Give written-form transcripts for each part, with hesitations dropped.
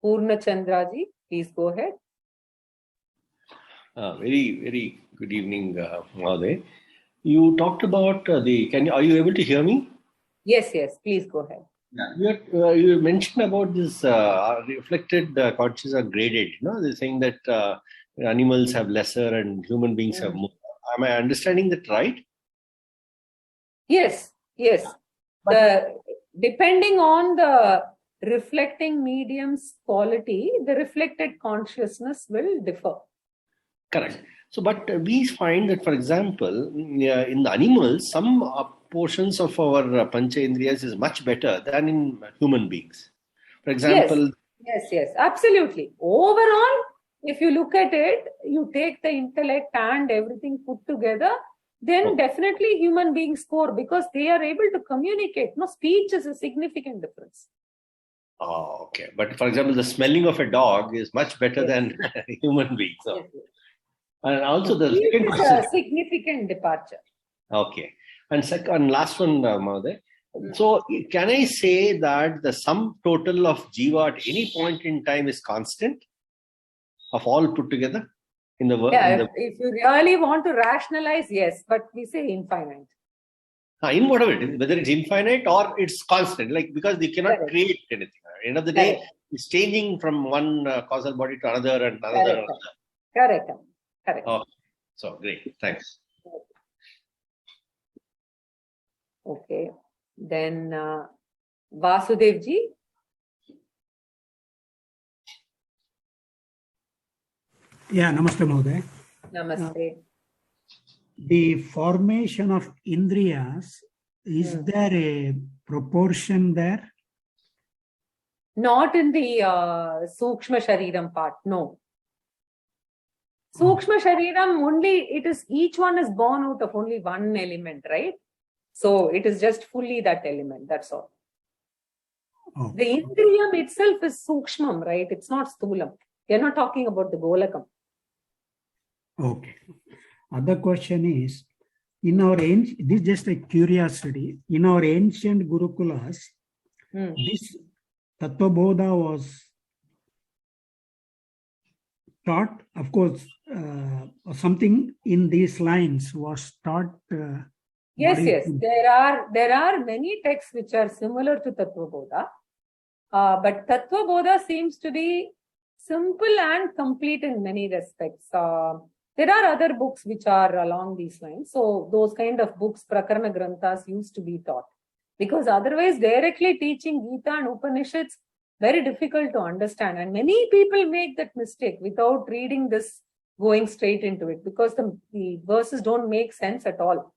Poorna Chandraji, please go ahead. Very good evening, Mahoday. You talked about are you able to hear me? Yes, please go ahead. Yeah, you mentioned about this reflected consciousness are graded. They're saying that animals have lesser and human beings have more. Am I understanding that right? Yes. Depending on the reflecting medium's quality, the reflected consciousness will differ. Correct. So, but we find that, for example, in the animals, some portions of our pancha indriyas is much better than in human beings. For example, yes, absolutely. Overall, if you look at it, you take the intellect and everything put together, then definitely human beings score because they are able to communicate. Speech is a significant difference. Oh, okay. But for example, the smelling of a dog is much better than human beings. So. Yes. And also the second question is a significant departure. Okay. And second, last one, Mahoday. So can I say that the sum total of jiva at any point in time is constant of all put together in the world? Yeah, if you really want to rationalize, yes, but we say infinite. In whatever it is, whether it's infinite or it's constant, because they cannot create anything. At the end of the day, it's changing from one causal body to another and another. Correct. Okay. So great. Thanks. Okay. Then Vasudevji. Yeah, namaste, Mahoday. Namaste. The formation of indriyas, is there a proportion there? Not in the Sukshma Shariram part, no. Sukshma Shariram only, each one is born out of only one element, right? So it is just fully that element, that's all. The indriyam itself is Sukshmam, right? It's not Sthulam. We are not talking about the Golakam. Okay. Other question is, this is just a curiosity. In our ancient Gurukulas, this Tattvabodha was taught, of course, something in these lines was taught. Yes. There are many texts which are similar to Tattvabodha, but Tattvabodha seems to be simple and complete in many respects. There are other books which are along these lines. So those kind of books, Prakarana Granthas, used to be taught. Because otherwise, directly teaching Gita and Upanishads, very difficult to understand. And many people make that mistake without reading this, going straight into it, because the verses don't make sense at all.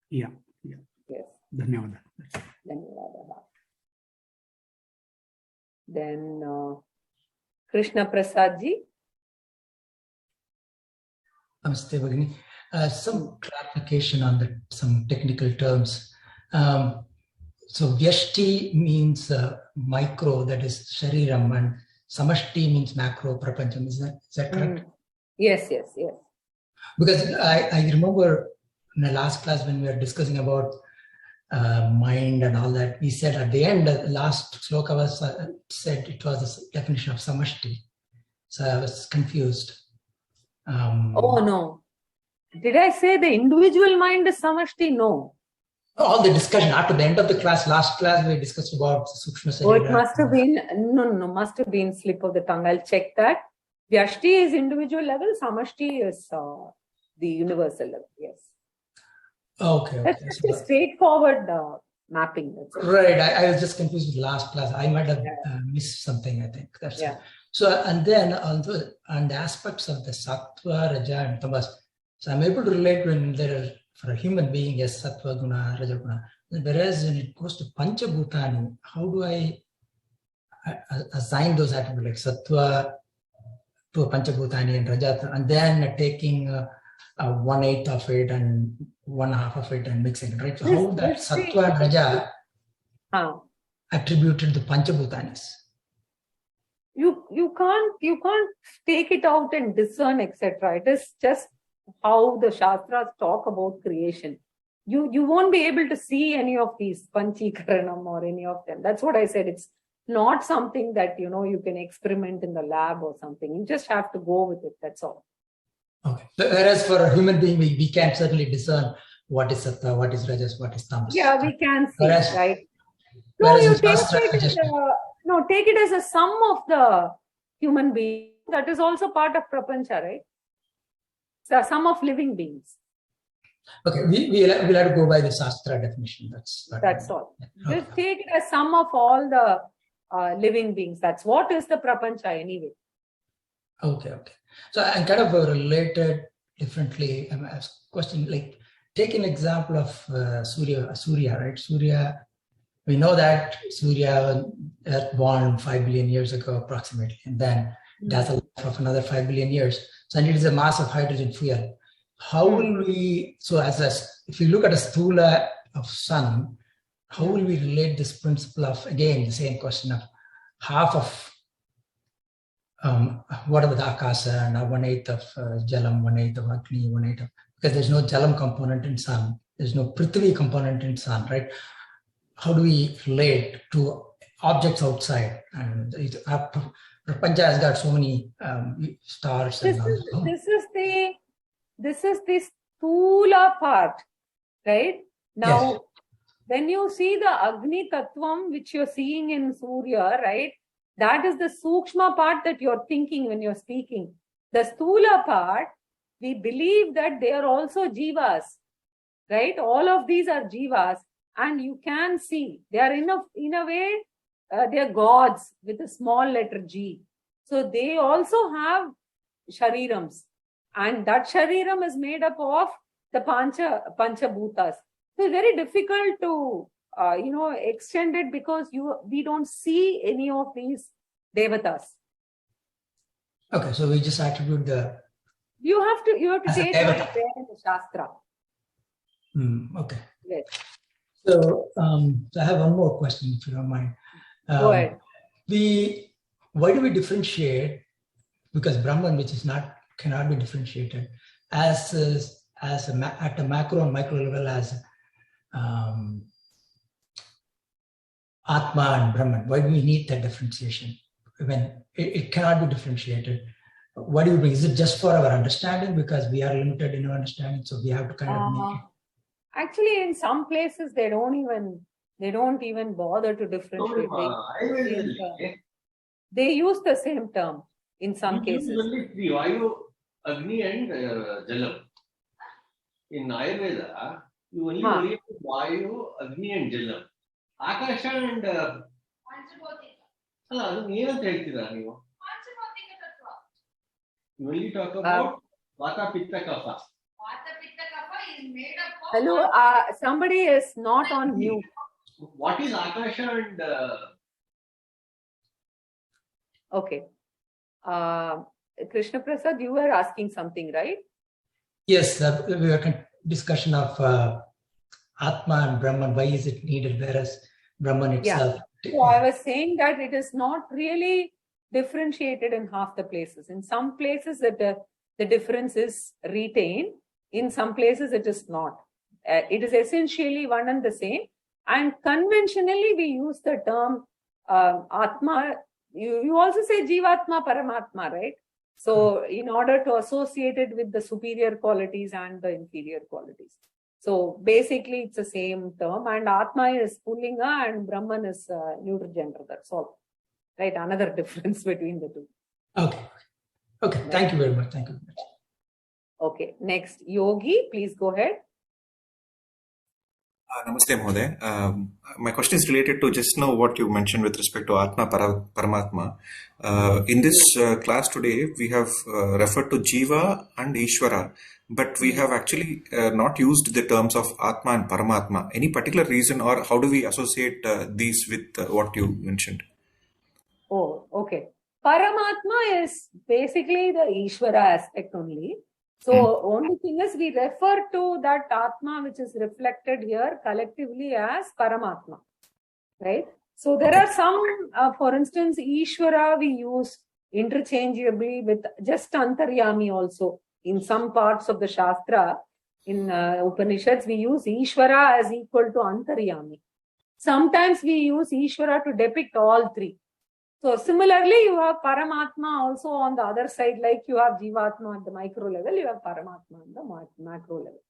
Yeah. Yes. Dhanyawad. Then Krishna Prasad ji. Namaste, Bhagini. Some clarification on some technical terms. So Vyashti means micro, that is Shariram, and Samashti means macro, Prapancham. Is that correct? Yes. Because I remember in the last class when we were discussing about mind and all that, we said at the end, the last sloka was said it was the definition of Samashti. So I was confused. Oh no. Did I say the individual mind is Samashti? No. All the discussion after the end of the class, last class, we discussed about Sukshma Sarira. Oh, it must have been, no, must have been slip of the tongue. I'll check that. Vyashti is individual level, Samashti is the universal level, yes. Okay. That's just a straightforward mapping. Right, I was just confused with the last class. I might have missed something, I think. That's it. So, and then on the aspects of the Sattva, Raja, and Tamas, so I'm able to relate when there are, for a human being, yes, Sattva, Guna, Raja, Guna. Whereas when it goes to Panchabhutani, how do I assign those attributes like Sattva to a Panchabhutani and Raja, and then taking 1/8 of it and 1/2 of it and mixing it, right? So how that Sattva and Raja attributed the Panchabhutanis? You can't take it out and discern, etc. It is just how the Shastras talk about creation. You won't be able to see any of these Panchikaranam or any of them. That's what I said. It's not something that, you can experiment in the lab or something. You just have to go with it. That's all. Okay. Whereas for a human being, we can certainly discern what is sattva, what is rajas, what is tamas. Yeah, we can see, right? No, whereas you take it as a sum of the human being. That is also part of prapancha, right? It's a sum of living beings. Okay, we'll have to go by the Shastra definition. That's all. Yeah. Just take it as sum of all the living beings. That's what is the prapancha anyway. Okay. So I'm kind of related differently. I'm asking a question, like take an example of Surya, right? Surya, we know that Surya, Earth born 5 billion years ago approximately, and then it has a life of another 5 billion years. So it is a mass of hydrogen fuel. How will we, if you look at a sthula of sun, how will we relate this principle of, again, the same question of half of whatever the akasa and 1/8 of jalam, 1/8 of agni, 1/8 of, because there's no jalam component in sun, there's no prithvi component in sun, right? How do we relate to objects outside? And prapancha has got so many stars. This is the sthula part, right? Now, yes. When you see the Agni Tattvam, which you're seeing in Surya, right? That is the Sukshma part that you're thinking when you're speaking. The Sthula part, we believe that they are also Jivas, right? All of these are Jivas, and you can see they are in a way, they are gods with a small letter G. So they also have Sharirams. And that Shariram is made up of the Panchabhutas. So it's very difficult to, extend it because we don't see any of these devatas. Okay, so we just attribute the... You have to take what is there in the Shastra. Okay. Yes. So I have one more question, if you don't mind. Go ahead. Why do we differentiate? Because Brahman, which is cannot be differentiated, at the macro and micro level as Atma and Brahman. Why do we need that differentiation when it cannot be differentiated? What do you bring? Is it just for our understanding because we are limited in our understanding, so we have to kind of make it? Actually, in some places they don't even bother to differentiate. They use the same term in some cases. Only three: Vayu, Agni, and Jalam. In Ayurveda, you only relate to Vayu, Agni, and Jalam. Akasha and you only talk about Vata, Pitta, Kapha. Vata, Pitta, Kapha is made up of... Hello, somebody is not on mute. What is Akasha and... Okay. Krishna Prasad, you were asking something, right? Yes, we were discussion of Atma and Brahman. Why is it needed, whereas Brahman itself... So I was saying that it is not really differentiated in half the places. In some places, the difference is retained. In some places, it is not. It is essentially one and the same. And conventionally, we use the term Atma. You also say Jivatma, Paramatma, right? So in order to associate it with the superior qualities and the inferior qualities. So basically, it's the same term. And Atma is Pullinga and Brahman is neuter gender. That's all. Right? Another difference between the two. Okay. Thank you very much. Okay. Next, Yogi, please go ahead. Namaste, Mahoday. My question is related to just now what you mentioned with respect to Atma Paramatma. In this class today, we have referred to Jiva and Ishvara, but we have actually not used the terms of Atma and Paramatma. Any particular reason, or how do we associate these with what you mentioned? Oh, okay. Paramatma is basically the Ishvara aspect only. So only thing is we refer to that Atma which is reflected here collectively as Paramatma, right? So there are some, for instance, Ishvara we use interchangeably with just Antaryami also. In some parts of the Shastra, in Upanishads, we use Ishvara as equal to Antaryami. Sometimes we use Ishvara to depict all three. So similarly, you have Paramatma also on the other side, like you have Jivatma at the micro level, you have Paramatma at the macro level.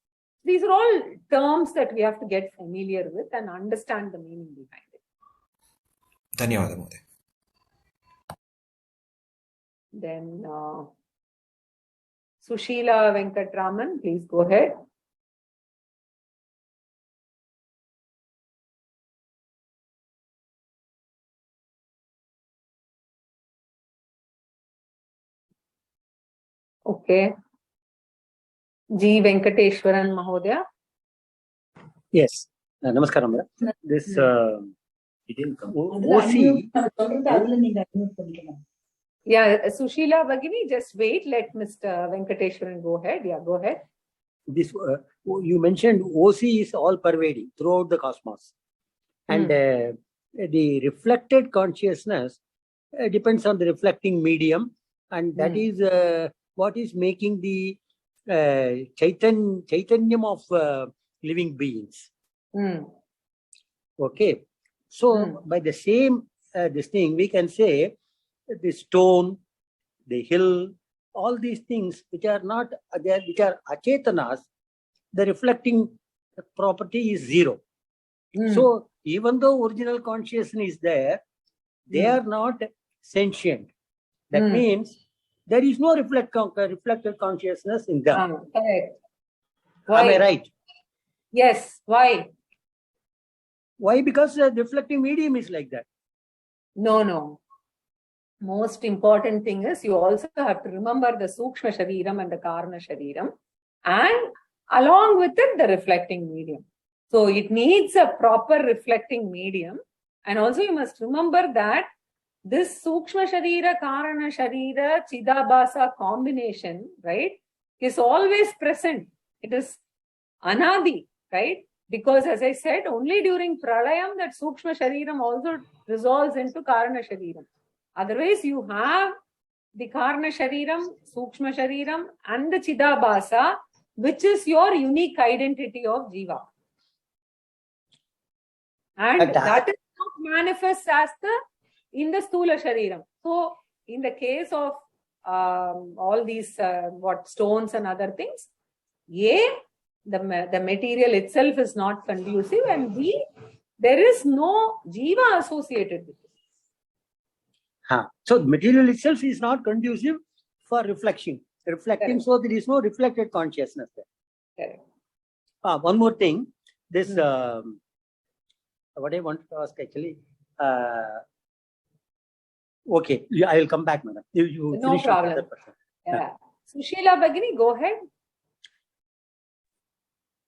These are all terms that we have to get familiar with and understand the meaning behind it. Dhanyawad, Mohoday. Then Sushila Venkatraman, please go ahead. Okay. G. Venkateshwaran Mahodaya. Yes. Namaskaram, madam. This it didn't come. OC. Yeah, Sushila Bhagini, just wait. Let Mr. Venkateshwaran go ahead. Yeah, go ahead. This you mentioned OC is all pervading throughout the cosmos, and the reflected consciousness depends on the reflecting medium, and that is what is making the chaitanyam of living beings. Okay, so by the same this thing we can say the stone, the hill, all these things which are not there, which are achetanas, the reflecting property is zero. So even though original consciousness is there, they are not sentient. That means there is no reflected consciousness in them. Correct. Am I right? Yes. Why? Why? Because the reflecting medium is like that. No. Most important thing is you also have to remember the Sukshma Shariram and the Karana Shariram, and along with it the reflecting medium. So it needs a proper reflecting medium, and also you must remember that this Sukshma Sharira, Karana Sharira, Chidabhasa combination, right, is always present. It is Anadi, right? Because as I said, only during Pralayam that Sukshma Shariram also resolves into Karana Shariram. Otherwise, you have the Karana Shariram, Sukshma Shariram, and the Chidabhasa, which is your unique identity of Jiva. And that is not manifest as in the Stula Shariram. So, in the case of all these stones and other things, the material itself is not conducive, and B, there is no Jiva associated with it. So the material itself is not conducive for reflecting. Correct. So there is no reflected consciousness there. Correct. One more thing. This what I wanted to ask actually. Okay, I will come back, madam. You no problem. Yeah. Sushila Bhagini, go ahead.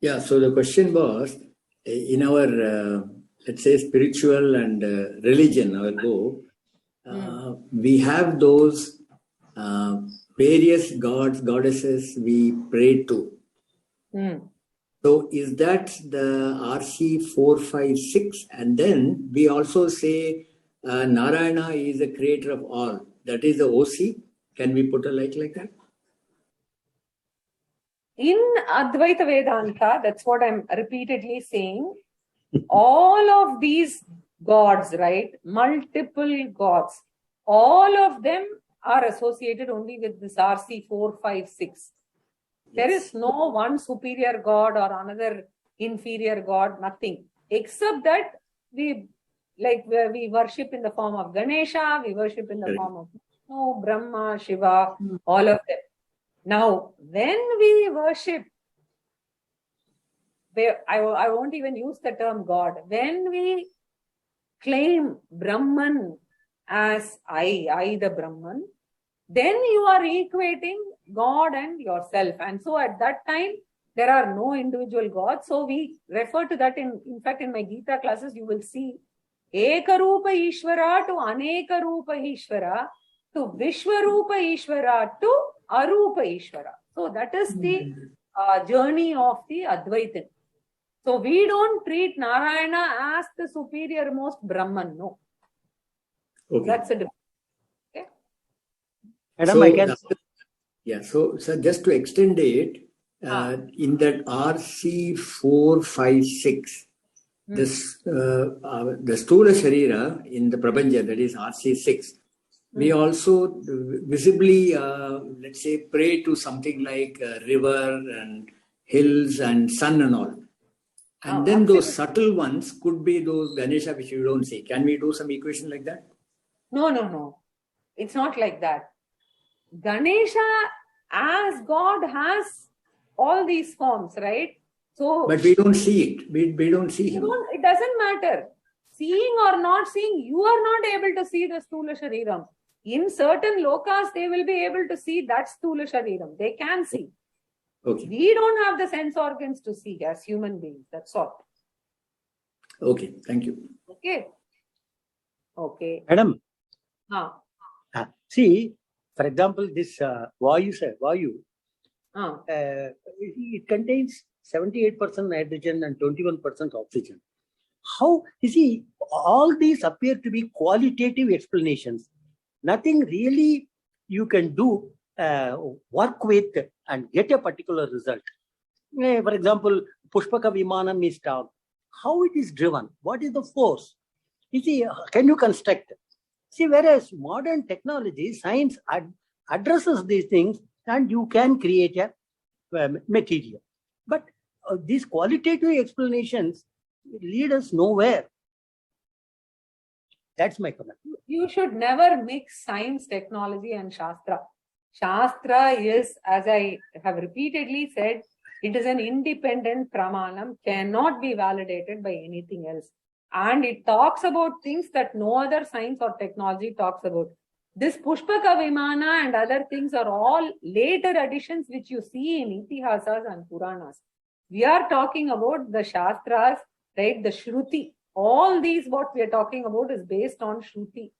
Yeah, so the question was, in our, let's say, spiritual and religion, our go, we have those various gods, goddesses we pray to. So is that the RC 456? And then we also say Narayana is the creator of all. That is the OC. Can we put a like that? In Advaita Vedanta, that's what I'm repeatedly saying. All of these gods, right? Multiple gods. All of them are associated only with this RC 456. There is no one superior god or another inferior god, nothing. Except that we worship in the form of Ganesha, we worship in the form of Vishnu, Brahma, Shiva, all of them. Now, when we worship, I won't even use the term God. When we claim Brahman as I the Brahman, then you are equating God and yourself. And so at that time, there are no individual gods. So we refer to that in fact, in my Gita classes, you will see Ekarupa Ishvara to Aneka Rupa Ishvara to Vishwarupa Ishvara to Arupa Ishvara. So that is the journey of the Advaitin. So we don't treat Narayana as the superior most Brahman, no. Okay. That's a difference. Okay. Madam, I can... Yeah, so just to extend it, in that RC 456, this the Stula Sharira in the Prabanja, that is RC6, we also visibly, let's say, pray to something like river and hills and sun and all. And then those subtle ones could be those Ganesha which you don't see. Can we do some equation like that? No. It's not like that. Ganesha, as God, has all these forms, right? So, but we don't see it. We don't see him. It doesn't matter. Seeing or not seeing, you are not able to see the Stula Shariram. In certain lokas, they will be able to see that Stula Shariram. They can see. Okay. We don't have the sense organs to see as human beings. That's all. Okay. Thank you. Okay. Madam. See, for example, this Vayu, it contains 78% nitrogen and 21% oxygen. How, you see, all these appear to be qualitative explanations. Nothing really you can do, work with and get a particular result. For example, Pushpaka Vimanam is talked. How it is driven? What is the force? You see, can you construct? See, whereas modern technology, science addresses these things and you can create a material. But these qualitative explanations lead us nowhere. That's my comment. You should never mix science, technology and Shastra. Shastra is, as I have repeatedly said, it is an independent pramanam, cannot be validated by anything else. And it talks about things that no other science or technology talks about. This Pushpaka Vimana and other things are all later additions which you see in Itihasas and Puranas. We are talking about the Shastras, right? The Shruti. All these what we are talking about is based on Shruti,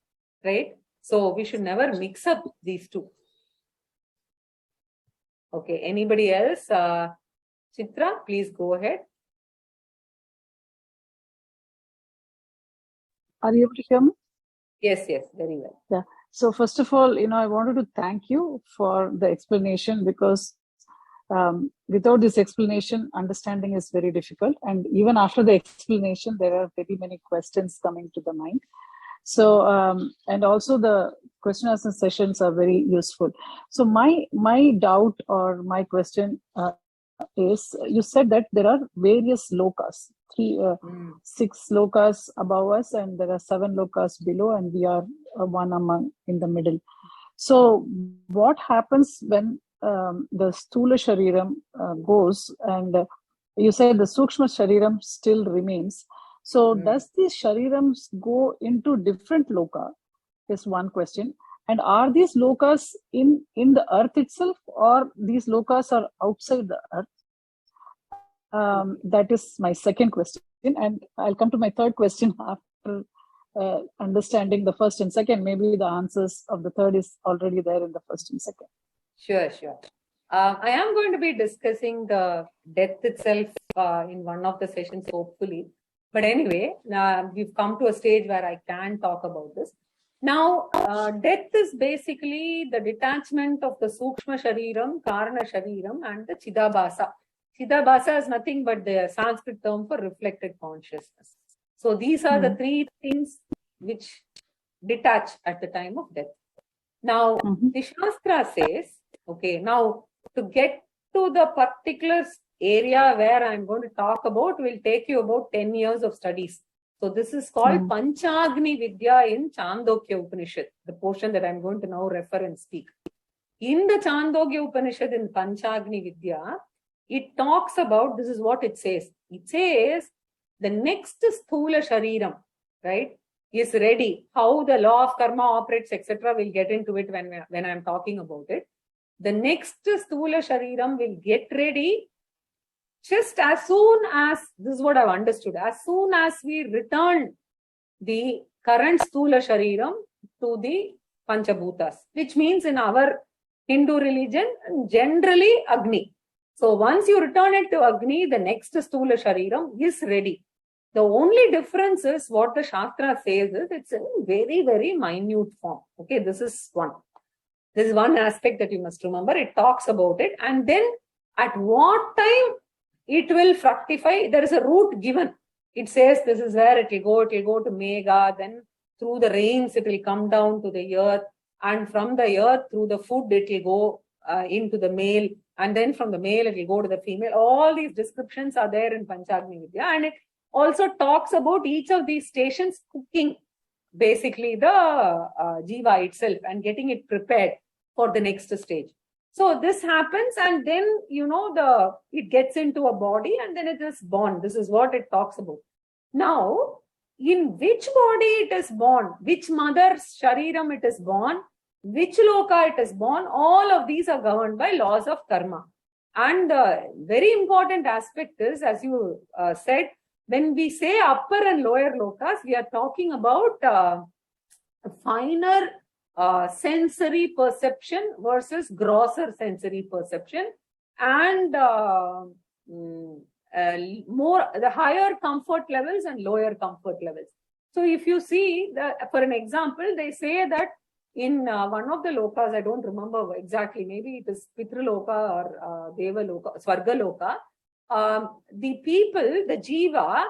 right? So we should never mix up these two. Okay, anybody else? Chitra, please go ahead. Are you able to hear me? Yes, very well. Yeah. So first of all, I wanted to thank you for the explanation, because without this explanation, understanding is very difficult. And even after the explanation, there are very many questions coming to the mind. So, and also the question answer sessions are very useful. So my doubt or my question is, you said that there are various lokas, 6 lokas above us, and there are 7 lokas below, and we are one among in the middle. So what happens when the Stula Shariram goes, and you said the Sukshma Shariram still remains. So does these Sharirams go into different loka? Is one question. And are these lokas in the earth itself, or these lokas are outside the earth? That is my second question. And I'll come to my third question after understanding the first and second. Maybe the answers of the third is already there in the first and second. Sure. I am going to be discussing the death itself in one of the sessions, hopefully. But anyway, we've come to a stage where I can talk about this. Now, death is basically the detachment of the Sukshma Shariram, Karana Shariram, and the Chidabhasa. Chidabhasa is nothing but the Sanskrit term for reflected consciousness. So these are the 3 things which detach at the time of death. Now, the Shastra says, okay, now to get to the particular area where I'm going to talk about will take you about 10 years of studies. So this is called Panchagni Vidya in Chandogya Upanishad, the portion that I'm going to now refer and speak. In the Chandogya Upanishad in Panchagni Vidya, it talks about, this is what it says. It says the next Sthula Shariram, right, is ready. How the law of karma operates, etc. We'll get into it when I'm talking about it. The next Sthula Shariram will get ready just as soon as, this is what I've understood, as soon as we return the current Sthula Shariram to the Panchabhutas, which means in our Hindu religion, generally Agni. So once you return it to Agni, the next Sthula Shariram is ready. The only difference is what the Shastra says is it's in very, very minute form. Okay, this is one. This is one aspect that you must remember. It talks about it. And then at what time it will fructify, there is a route given. It says this is where it will go to Mega, then through the rains it will come down to the earth, and from the earth through the food it will go into the male, and then from the male it will go to the female. All these descriptions are there in Panchagni Vidya, and it also talks about each of these stations cooking basically the jiva itself and getting it prepared for the next stage. So this happens, and then it gets into a body, and then it is born. This is what it talks about. Now, in which body it is born, which mother's shariram it is born, which loka it is born, all of these are governed by laws of karma. And the very important aspect is, as you said, when we say upper and lower lokas, we are talking about finer sensory perception versus grosser sensory perception, and more the higher comfort levels and lower comfort levels. So if you see, for an example, they say that in one of the lokas, I don't remember exactly, maybe it is Pitraloka or Devaloka, Swargaloka, the people, the jiva,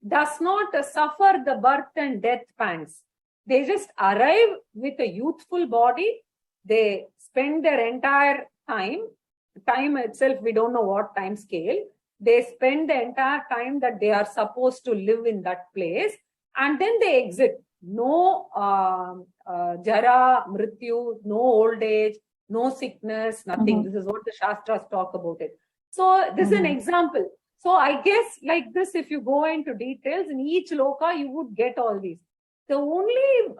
does not suffer the birth and death pangs. They just arrive with a youthful body. They spend their entire time itself, we don't know what time scale. They spend the entire time that they are supposed to live in that place, and then they exit. No jara, mrityu, no old age, no sickness, nothing. This is what the Shastras talk about it. So this is an example. So I guess like this, if you go into details, in each loka, you would get all these. The only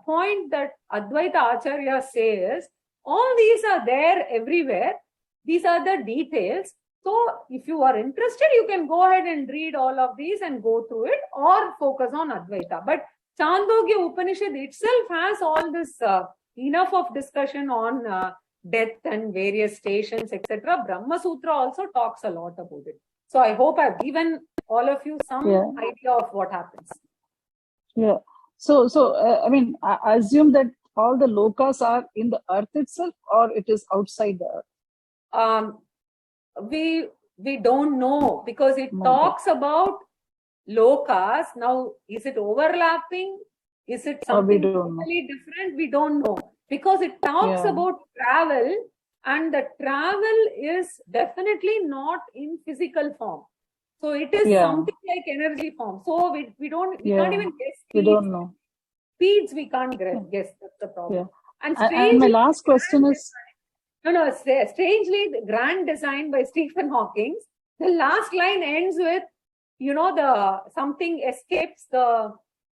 point that Advaita Acharya says, all these are there everywhere. These are the details. So if you are interested, you can go ahead and read all of these and go through it, or focus on Advaita. But Chandogya Upanishad itself has all this enough of discussion on death and various stations, etc. Brahma Sutra also talks a lot about it. So I hope I've given all of you some idea of what happens. Yeah. So I mean, I assume that all the lokas are in the earth itself, or it is outside the earth? We don't know, because it talks about lokas. Now, is it overlapping? Is it something totally different? We don't know, because it talks about travel, and the travel is definitely not in physical form. So it is something like energy form. So we can't even guess. We don't know. Speeds we can't guess. That's the problem. And my last question is. Strangely, the grand design by Stephen Hawking, the last line ends with, the something escapes the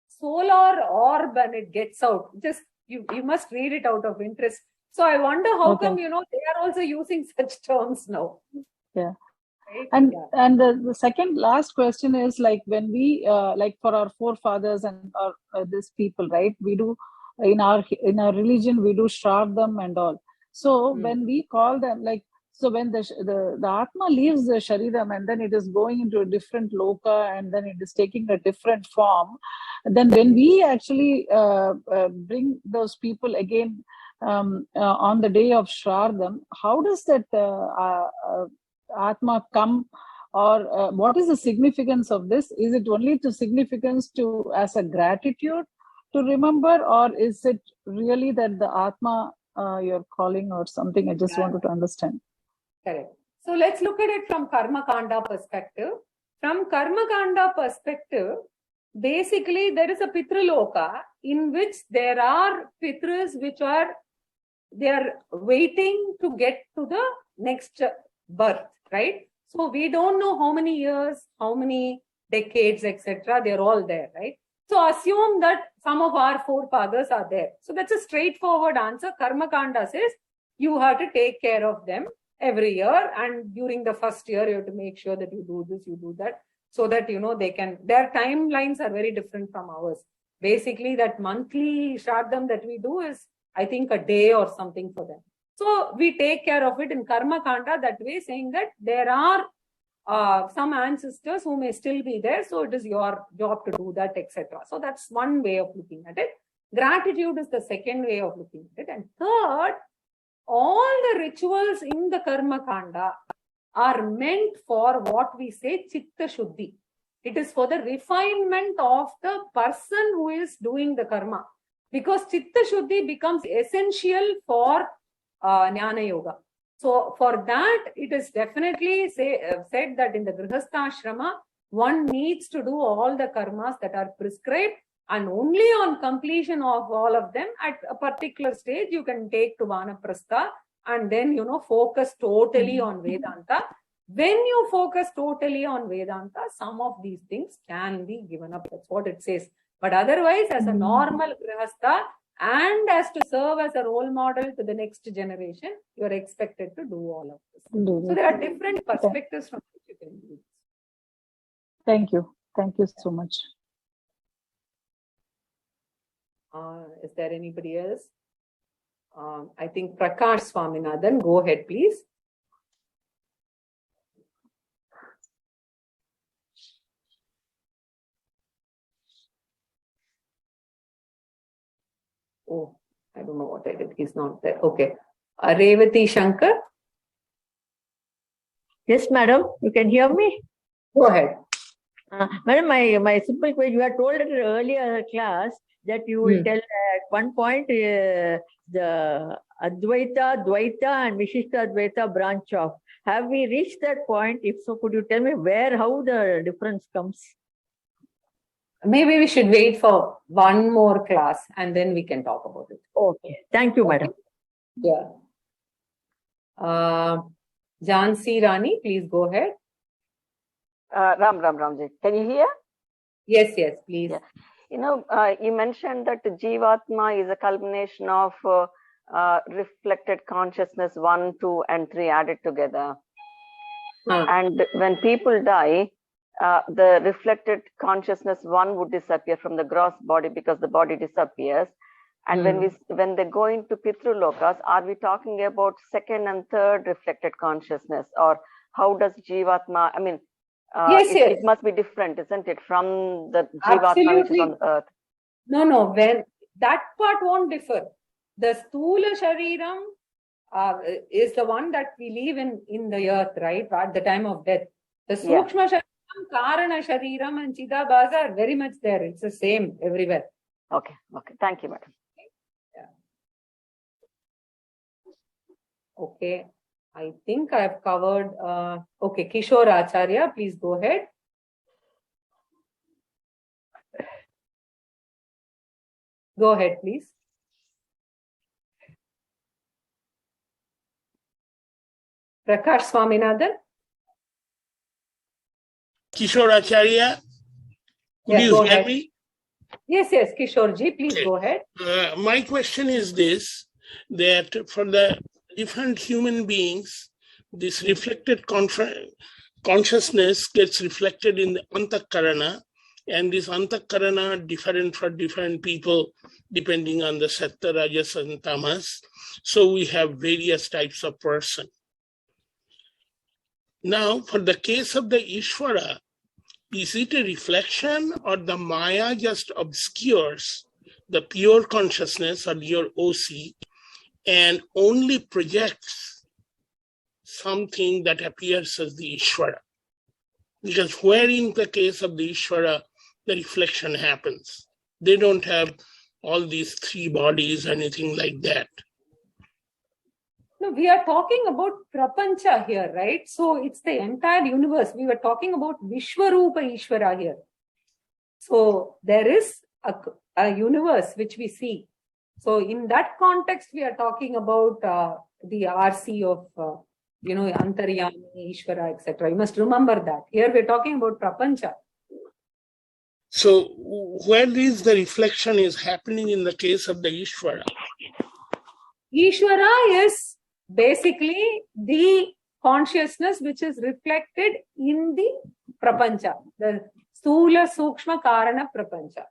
solar orb and it gets out. Just you must read it out of interest. So I wonder how come, they are also using such terms now. Yeah. Right? And the second last question is, like, when we like for our forefathers and these people, right? We do in our religion, we do Shraddham and all. So when we call them, like, so when the Atma leaves the Shariram and then it is going into a different loka and then it is taking a different form, then when we actually bring those people again on the day of Shraddham, how does that Atma come, or what is the significance of this? Is it only to significance to as a gratitude to remember, or is it really that the Atma you're calling or something? I just wanted to understand. Correct. So let's look at it from Karma Kanda perspective. From Karma Kanda perspective, basically there is a Pitraloka in which there are Pitras they are waiting to get to the next birth, right? So we don't know how many years, how many decades, etc. They're all there, right? So assume that some of our forefathers are there. So that's a straightforward answer. Karma Kanda says you have to take care of them every year, and during the first year you have to make sure that you do this, you do that, so that their timelines are very different from ours. Basically that monthly Shraddham that we do is, I think, a day or something for them. So we take care of it in Karma Kanda that way, saying that there are some ancestors who may still be there, so it is your job to do that, etc. So that's one way of looking at it. Gratitude is the second way of looking at it. And third, all the rituals in the Karma Kanda are meant for what we say Chitta Shuddhi. It is for the refinement of the person who is doing the karma. Because Chitta Shuddhi becomes essential for Jnana Yoga. So for that, it is definitely said that in the Grihastha Ashrama, one needs to do all the karmas that are prescribed, and only on completion of all of them at a particular stage you can take to Vanaprastha and then focus totally on Vedanta. When you focus totally on Vedanta, some of these things can be given up. That's what it says. But otherwise, as a normal Grihastha and as to serve as a role model to the next generation, you are expected to do all of this. So there are different perspectives from which you can do this. Thank you. Thank you so much. Is there anybody else? I think Prakash Swaminathan, go ahead, please. Oh, I don't know what I did. He's not there. Okay. Revati Shankar. Yes, madam. You can hear me? Go ahead. Madam, my simple question, you had told in an earlier class that you will tell at one point the Advaita, Dvaita and Vishishta Advaita branch off. Have we reached that point? If so, could you tell me how the difference comes? Maybe we should wait for one more class and then we can talk about it. Okay. Thank you, madam. Yeah. Jhansi Rani, please go ahead. Ramji. Can you hear? Yes, please. Yeah. You mentioned that Jivatma is a culmination of reflected consciousness 1, 2, and 3 added together. And when people die, the reflected consciousness 1 would disappear from the gross body because the body disappears. And when they go into Pitru Lokas, are we talking about second and third reflected consciousness, or how does Jivatma? I mean, it must be different, isn't it, from the Jivatma which is on earth? No. When that part won't differ. The Stula Shariram is the one that we leave in the earth, right? At the time of death. The Sukshma Shariram, Karana Shariram, and Chidabhaga are very much there. It's the same everywhere. Okay. Thank you, madam. Okay. I think I've covered. Okay, Kishore Acharya, please go ahead. Go ahead, please. Prakash Swaminathan. Kishore Acharya, could you hear me? Yes, Kishore ji, please go ahead. My question is this, that for the different human beings, this reflected consciousness gets reflected in the Antakarana, and this Antakarana different for different people depending on the Sattva, Rajas and Tamas. So we have various types of person. Now, for the case of the Ishvara, is it a reflection, or the Maya just obscures the pure consciousness or your OC and only projects something that appears as the Ishvara? Because where in the case of the Ishvara, the reflection happens. They don't have all these 3 bodies, anything like that. No, we are talking about Prapancha here, right? So it's the entire universe. We were talking about Vishwarupa Ishvara here. So there is a universe which we see. So in that context, we are talking about the RC of, Antaryami, Ishvara, etc. You must remember that. Here we're talking about Prapancha. So where is the reflection is happening in the case of the Ishvara? Ishvara is basically the consciousness which is reflected in the Prapancha, the Stula Sukshma Karana Prapancha.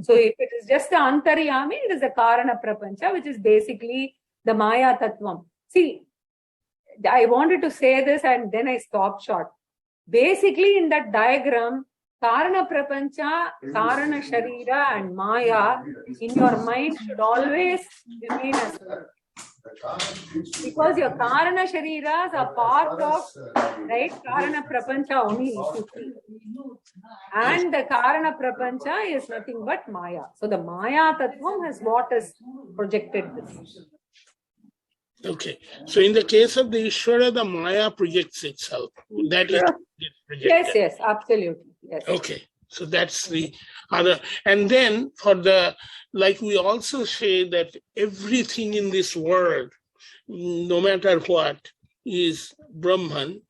So if it is just the Antaryami, it is the Karana Prapancha, which is basically the Maya Tattvam. See, I wanted to say this and then I stopped short. Basically in that diagram, Karana Prapancha, Karana Sharira and Maya in your mind should always remain as well. Because your Karana Shariras are part of, right, Karana Prapancha only, if you see. And the Karana Prapancha is nothing but Maya. So the Maya Tattvam has what is projected this. Okay. So in the case of the Ishvara, the Maya projects itself. That is projected. Yes, absolutely. Yes. Okay. So that's the other. And then for the, like we also say that everything in this world, no matter what, is Brahman.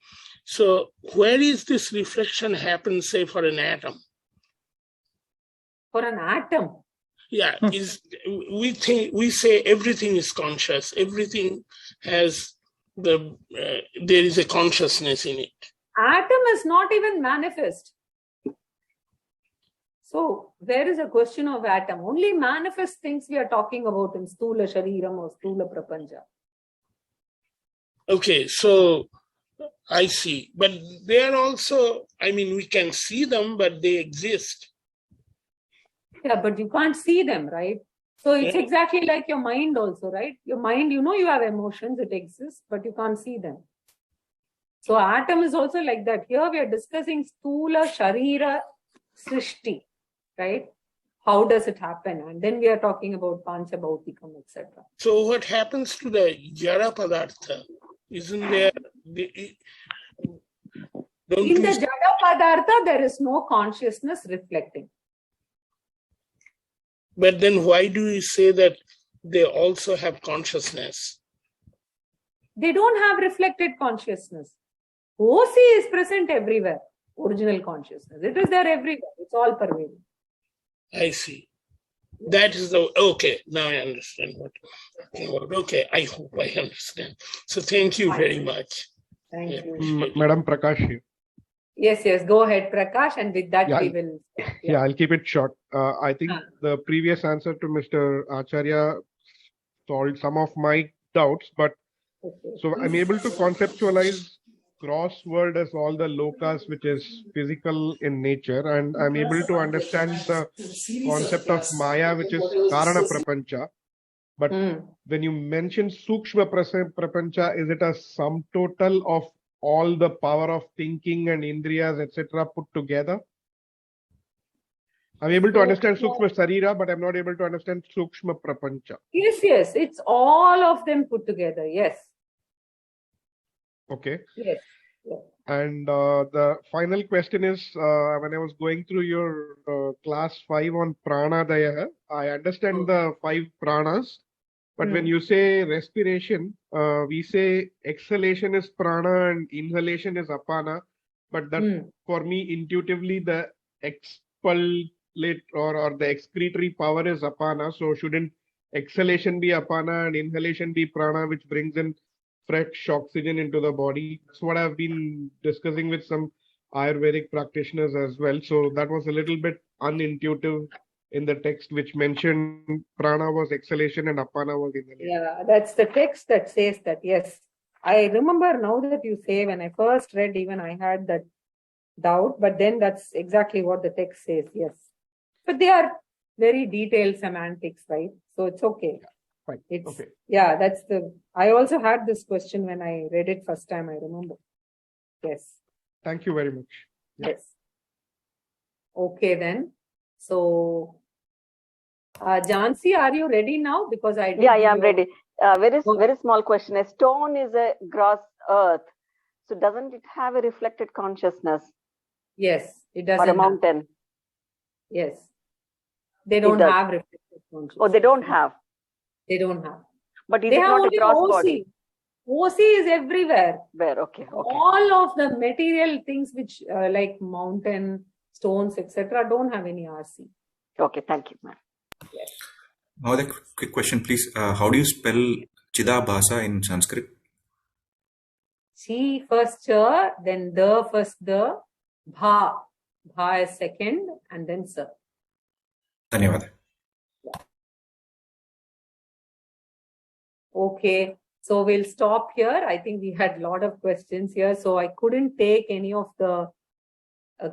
So where is this reflection happen, say, for an atom? For an atom? Yeah, we say everything is conscious. Everything has there is a consciousness in it. Atom is not even manifest. So there is a question of atom. Only manifest things we are talking about in Stula Shariram or Stula Prapancha. Okay, so I see. But they are also, I mean, we can see them, but they exist. Yeah, but you can't see them, right? So it's exactly like your mind also, right? Your mind, you know, you have emotions, it exists, but you can't see them. So atom is also like that. Here we are discussing Stula Sharira Srishti, right? How does it happen? And then we are talking about Pancha Bhautikam, etc. So what happens to the Jara Padartha? Isn't there... In the Jada Padartha, there is no consciousness reflecting. But then why do you say that they also have consciousness? They don't have reflected consciousness. OC is present everywhere, original consciousness. It is there everywhere. It's all pervading. I see. That is the... Okay, now I understand what you're talking about. Okay, I hope I understand. So thank you very much. Thank you. Madam Prakash. Yes, go ahead, Prakash, and with that we will... Yeah, I'll keep it short. I think the previous answer to Mr. Acharya solved some of my doubts, but so I'm able to conceptualize gross world as all the lokas which is physical in nature, and I'm able to understand the concept of Maya, which is Karana Prapancha. But when you mention Sukshma Prapancha, is it a sum total of all the power of thinking and Indriyas, etc. put together? I'm able to understand Sukshma Sarira, but I'm not able to understand Sukshma Prapancha. Yes, it's all of them put together, yes. Okay. Yes. And the final question is, when I was going through your class 5 on Pranadaya, I understand the 5 pranas, but when you say respiration, we say exhalation is prana and inhalation is apana, but that for me intuitively the expellate or the excretory power is apana, so shouldn't exhalation be apana and inhalation be prana, which brings in fresh oxygen into the body? That's what I've been discussing with some Ayurvedic practitioners as well. So that was a little bit unintuitive in the text, which mentioned prana was exhalation and apana was inhalation. Yeah, that's the text that says that, yes. I remember now that you say, when I first read, even I had that doubt, but then that's exactly what the text says, yes. But they are very detailed semantics, right? So it's okay. Fine. It's, okay. Yeah, that's the... I also had this question when I read it first time, I remember. Yes. Thank you very much. Yes. Okay, then. So, Jansi, are you ready now? Because I don't I'm ready. Very small question. A stone is a gross earth. So doesn't it have a reflected consciousness? Yes, it does. Or a mountain? Yes. They don't have reflected consciousness. Oh, they don't have? They don't have. But is it not a gross body? OC is everywhere. Okay. All of the material things which like mountain, stones, etc. don't have any RC. Okay, thank you, ma'am. Yes. Now the quick question, please. How do you spell Chidabhasa in Sanskrit? Chi first cha, then the first the, bha. Bha is second, and then sa. Dhanyawad. Okay, so we'll stop here. I think we had a lot of questions here, so I couldn't take any of the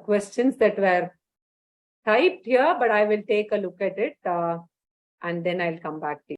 questions that were typed here, but I will take a look at it and then I'll come back to you.